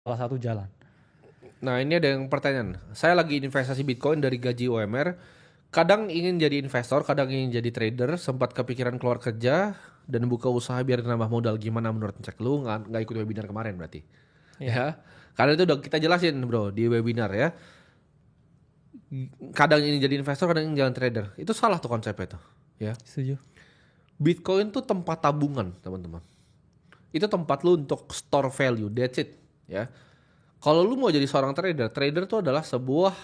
salah satu jalan. Nah ini ada yang pertanyaan. Saya lagi investasi Bitcoin dari gaji UMR. Kadang ingin jadi investor, kadang ingin jadi trader. Sempat kepikiran keluar kerja dan buka usaha biar nambah modal. Gimana menurut cek lu? Nggak ikut webinar kemarin berarti? Iya, Ya, karena itu udah kita jelasin bro di webinar ya. Kadang ingin jadi investor, kadang ingin jadi trader. Itu salah tuh konsepnya tuh. Ya, setuju. Bitcoin tuh tempat tabungan teman-teman. Itu tempat lu untuk store value. That's it. Ya. Kalau lu mau jadi seorang trader, trader itu adalah sebuah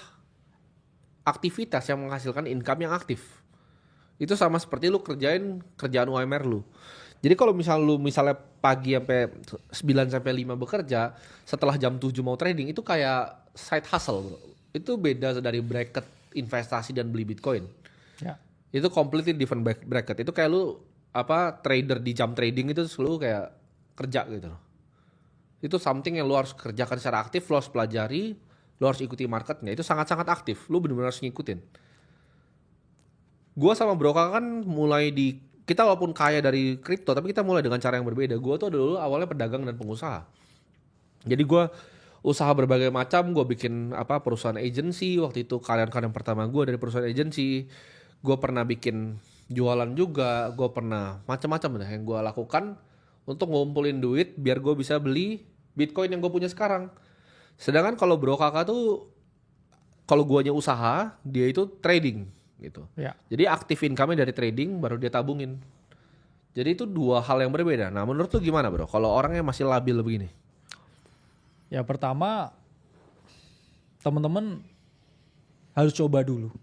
aktivitas yang menghasilkan income yang aktif. Itu sama seperti lu kerjain kerjaan UMR lu. Jadi kalau misalnya pagi sampai 9 sampai 5 bekerja, setelah jam 7 mau trading itu kayak side hustle, bro. Itu beda dari bracket investasi dan beli Bitcoin. Ya, Itu completely different bracket. Itu kayak lu trader di jam trading itu selalu kayak kerja gitu loh. Itu something yang lu harus kerjakan secara aktif, lu harus pelajari, lu harus ikuti marketnya. Itu sangat-sangat aktif. Lu benar-benar harus ngikutin. Gua sama Broka kan mulai di kita walaupun kaya dari kripto, tapi kita mulai dengan cara yang berbeda. Gua tuh dulu awalnya pedagang dan pengusaha. Jadi gua usaha berbagai macam. Gua bikin perusahaan agency. Waktu itu karyawan-karyawan pertama gua dari perusahaan agency. Gua pernah bikin jualan juga. Gua pernah macam-macam yang gua lakukan untuk ngumpulin duit biar gue bisa beli Bitcoin yang gue punya sekarang. Sedangkan kalau Bro Kakak tuh kalau guanya usaha, dia itu trading gitu. ya. Jadi aktif income-nya dari trading baru dia tabungin. Jadi itu dua hal yang berbeda. Nah, menurut tuh gimana, Bro? Kalau orangnya masih labil begini? Ya pertama teman-teman harus coba dulu.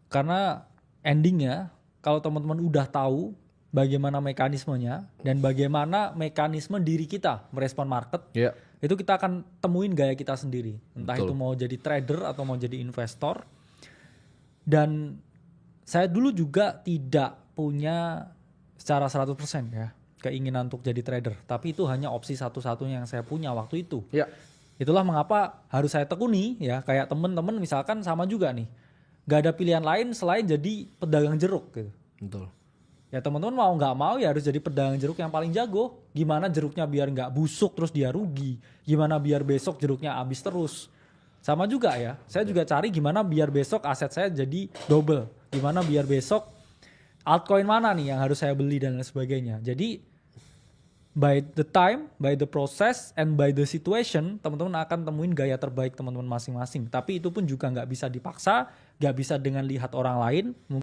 Karena endingnya kalau teman-teman udah tahu bagaimana mekanismenya dan bagaimana mekanisme diri kita merespon market, Iya, itu kita akan temuin gaya kita sendiri. Entah itu betul. mau jadi trader atau mau jadi investor. Dan saya dulu juga tidak punya secara 100% ya keinginan untuk jadi trader. Tapi itu hanya opsi satu-satunya yang saya punya waktu itu. Iya, Itulah mengapa harus saya tekuni ya. Kayak temen-temen misalkan sama juga nih. Gak ada pilihan lain selain jadi pedagang jeruk gitu. betul. Ya teman-teman mau nggak mau ya harus jadi pedagang jeruk yang paling jago. Gimana jeruknya biar nggak busuk terus dia rugi. Gimana biar besok jeruknya habis terus. Sama juga ya. Saya juga cari gimana biar besok aset saya jadi double. Gimana biar besok altcoin mana nih yang harus saya beli dan lain sebagainya. Jadi by the time, by the process, and by the situation, teman-teman akan temuin gaya terbaik teman-teman masing-masing. Tapi itu pun juga nggak bisa dipaksa, nggak bisa dengan lihat orang lain.